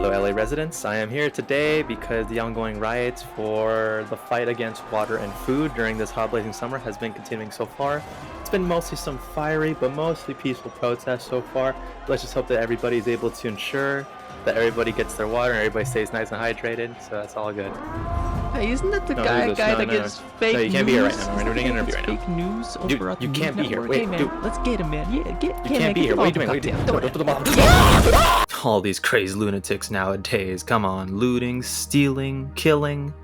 fellow LA residents. I am here today because the ongoing riots for the fight against water and food during this hot blazing summer has been continuing so far. It's been mostly some fiery but mostly peaceful protests so far. Let's just hope that everybody is able to ensure that everybody gets their water and everybody stays nice and hydrated, so that's all good. Hey, isn't that the guy that gets fake news? No, you can't be here right now. We're doing an interview right now. Fake news over you can't be here. Wait, hey, man, dude. Let's get him, man. Yeah, you can't be here. What are you doing? All these crazy lunatics nowadays. Come on, looting, stealing, killing.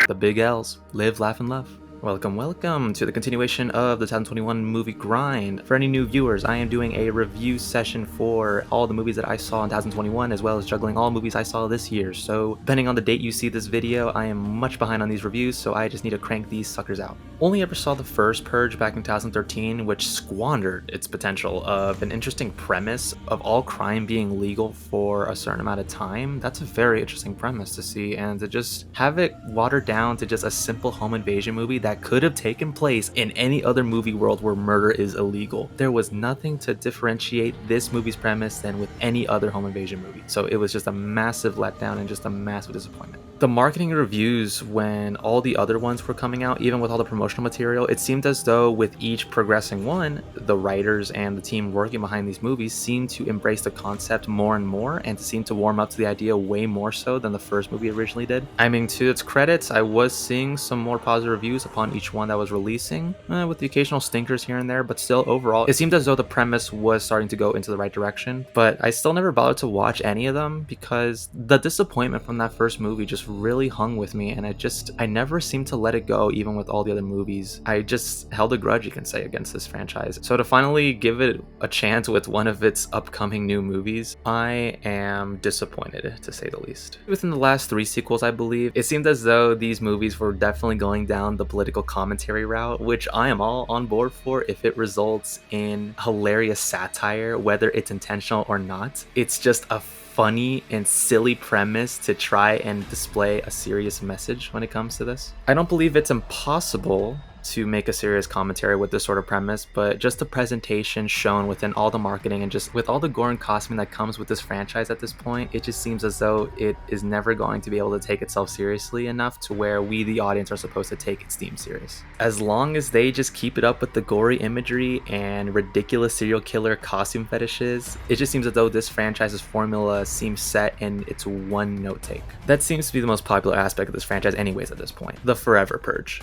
The big L's. Live, laugh, and love. Welcome to the continuation of the 2021 movie grind. For any new viewers, I am doing a review session for all the movies that I saw in 2021, as well as juggling all movies I saw this year. So depending on the date you see this video, I am much behind on these reviews, so I just need to crank these suckers out. Only ever saw the first Purge back in 2013, which squandered its potential of an interesting premise of all crime being legal for a certain amount of time. That's a very interesting premise to see, and to just have it watered down to just a simple home invasion movie that could have taken place in any other movie world where murder is illegal. There was nothing to differentiate this movie's premise than with any other home invasion movie. So it was just a massive letdown and just a massive disappointment. The marketing reviews when all the other ones were coming out, even with all the promotional material, it seemed as though with each progressing one, the writers and the team working behind these movies seemed to embrace the concept more and more and seemed to warm up to the idea way more so than the first movie originally did. I mean, to its credits, I was seeing some more positive reviews upon each one that was releasing, with the occasional stinkers here and there, but still overall, it seemed as though the premise was starting to go into the right direction. But I still never bothered to watch any of them because the disappointment from that first movie just really hung with me, and I never seemed to let it go even with all the other movies. I just held a grudge, you can say, against this franchise. So to finally give it a chance with one of its upcoming new movies, I am disappointed, to say the least. Within the last 3 sequels, I believe, it seemed as though these movies were definitely going down the political commentary route, which I am all on board for if it results in hilarious satire, whether it's intentional or not. It's just a funny and silly premise to try and display a serious message when it comes to this. I don't believe it's impossible to make a serious commentary with this sort of premise, but just the presentation shown within all the marketing and just with all the gore and costuming that comes with this franchise at this point, it just seems as though it is never going to be able to take itself seriously enough to where we, the audience, are supposed to take its theme serious. As long as they just keep it up with the gory imagery and ridiculous serial killer costume fetishes, it just seems as though this franchise's formula seems set in its one note take. That seems to be the most popular aspect of this franchise anyways at this point, the forever purge.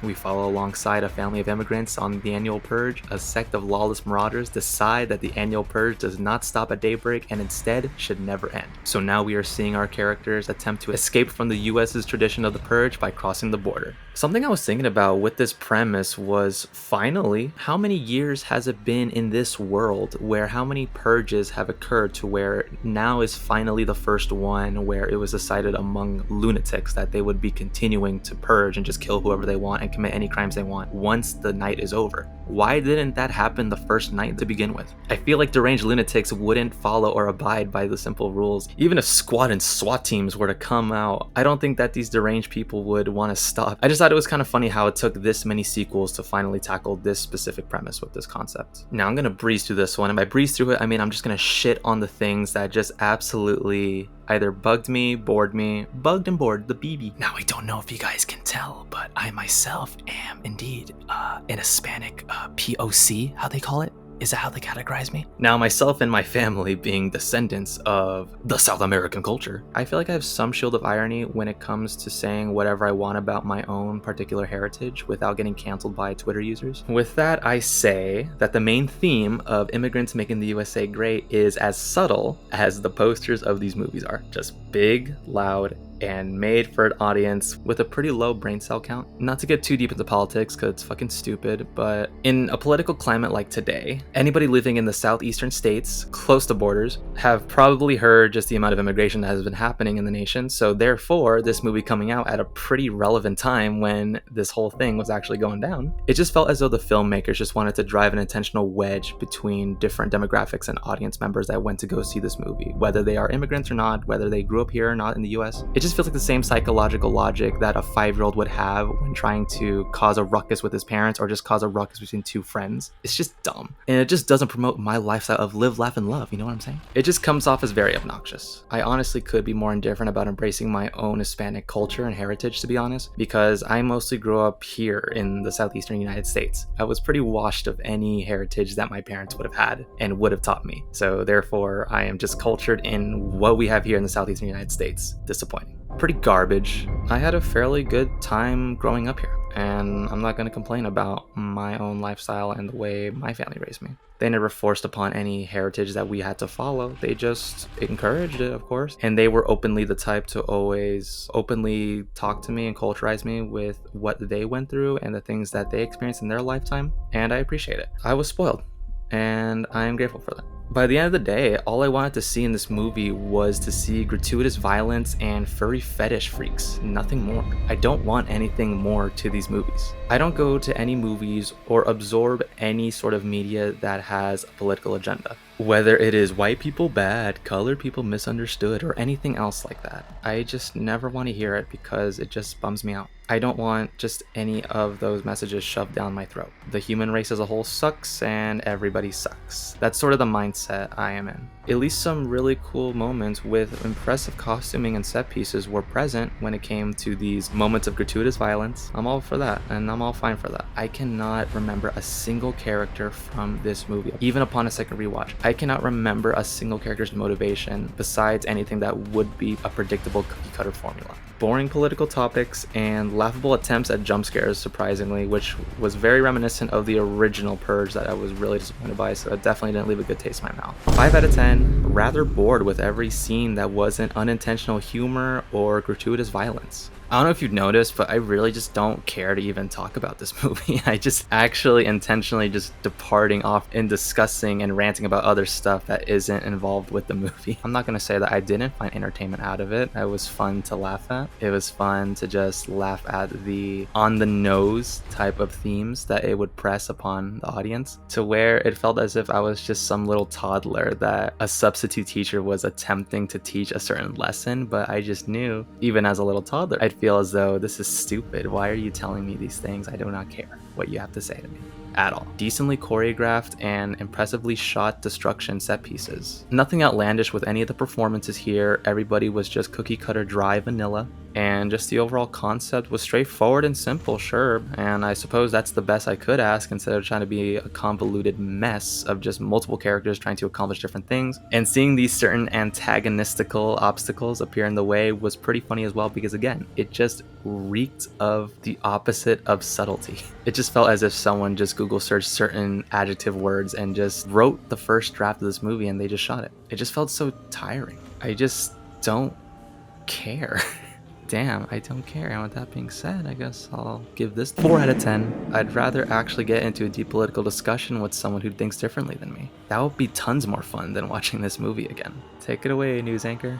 We follow alongside a family of immigrants on the annual purge. A sect of lawless marauders decide that the annual purge does not stop at daybreak and instead should never end. So now we are seeing our characters attempt to escape from the US's tradition of the purge by crossing the border. Something I was thinking about with this premise was, finally, how many years has it been in this world where how many purges have occurred to where now is finally the first one where it was decided among lunatics that they would be continuing to purge and just kill whoever they want and commit any crimes they want once the night is over. Why didn't that happen the first night to begin with? I feel like deranged lunatics wouldn't follow or abide by the simple rules. Even if squad and SWAT teams were to come out, I don't think that these deranged people would want to stop. I just thought it was kind of funny how it took this many sequels to finally tackle this specific premise with this concept. Now I'm gonna breeze through this one, and by breeze through it, I mean I'm just gonna shit on the things that just absolutely either bugged me, bored me, bugged and bored the BB. Now I don't know if you guys can tell, but I myself am indeed an Hispanic POC, how they call it? Is that how they categorize me? Now, myself and my family being descendants of the South American culture, I feel like I have some shield of irony when it comes to saying whatever I want about my own particular heritage without getting canceled by Twitter users. With that, I say that the main theme of immigrants making the USA great is as subtle as the posters of these movies are. Just big, loud, and made for an audience with a pretty low brain cell count. Not to get too deep into politics because it's fucking stupid, but in a political climate like today, anybody living in the southeastern states close to borders have probably heard just the amount of immigration that has been happening in the nation. So therefore, this movie coming out at a pretty relevant time when this whole thing was actually going down, it just felt as though the filmmakers just wanted to drive an intentional wedge between different demographics and audience members that went to go see this movie, whether they are immigrants or not, whether they grew up up here, not in the US. It just feels like the same psychological logic that a 5-year-old would have when trying to cause a ruckus with his parents or just cause a ruckus between two friends. It's just dumb. And it just doesn't promote my lifestyle of live, laugh, and love, you know what I'm saying? It just comes off as very obnoxious. I honestly could be more indifferent about embracing my own Hispanic culture and heritage, to be honest, because I mostly grew up here in the southeastern United States. I was pretty washed of any heritage that my parents would have had and would have taught me. So therefore, I am just cultured in what we have here in the southeastern United States. Disappointing. Pretty garbage. I had a fairly good time growing up here, and I'm not going to complain about my own lifestyle and the way my family raised me. They never forced upon any heritage that we had to follow. They just encouraged it, of course. And they were openly the type to always openly talk to me and culturize me with what they went through and the things that they experienced in their lifetime. And I appreciate it. I was spoiled, and I am grateful for that. By the end of the day, all I wanted to see in this movie was to see gratuitous violence and furry fetish freaks, nothing more. I don't want anything more to these movies. I don't go to any movies or absorb any sort of media that has a political agenda. Whether it is white people bad, colored people misunderstood, or anything else like that. I just never want to hear it because it just bums me out. I don't want just any of those messages shoved down my throat. The human race as a whole sucks and everybody sucks. That's sort of the mindset I am in. At least some really cool moments with impressive costuming and set pieces were present when it came to these moments of gratuitous violence. I'm all for that, and I'm all fine for that. I cannot remember a single character from this movie, even upon a second rewatch. I cannot remember a single character's motivation besides anything that would be a predictable cookie cutter formula. Boring political topics and laughable attempts at jump scares, surprisingly, which was very reminiscent of the original Purge that I was really disappointed by, so it definitely didn't leave a good taste in my mouth. 5 out of 10, rather bored with every scene that wasn't unintentional humor or gratuitous violence. I don't know if you've noticed, but I really just don't care to even talk about this movie. I just actually intentionally just departing off and discussing and ranting about other stuff that isn't involved with the movie. I'm not going to say that I didn't find entertainment out of it. It was fun to laugh at. It was fun to just laugh at the on-the-nose type of themes that it would press upon the audience, to where it felt as if I was just some little toddler that a substitute teacher was attempting to teach a certain lesson, but I just knew, even as a little toddler, I'd feel as though this is stupid. Why are you telling me these things? I do not care what you have to say to me at all. Decently choreographed and impressively shot destruction set pieces. Nothing outlandish with any of the performances here. Everybody was just cookie cutter dry vanilla. And just the overall concept was straightforward and simple, sure. And I suppose that's the best I could ask instead of trying to be a convoluted mess of just multiple characters trying to accomplish different things. And seeing these certain antagonistical obstacles appear in the way was pretty funny as well, because again, it just reeked of the opposite of subtlety. It just felt as if someone just Google searched certain adjective words and just wrote the first draft of this movie and they just shot it. It just felt so tiring. I just don't care. Damn, I don't care. And with that being said, I guess I'll give this 4 out of 10. I'd rather actually get into a deep political discussion with someone who thinks differently than me. That would be tons more fun than watching this movie again. Take it away, news anchor.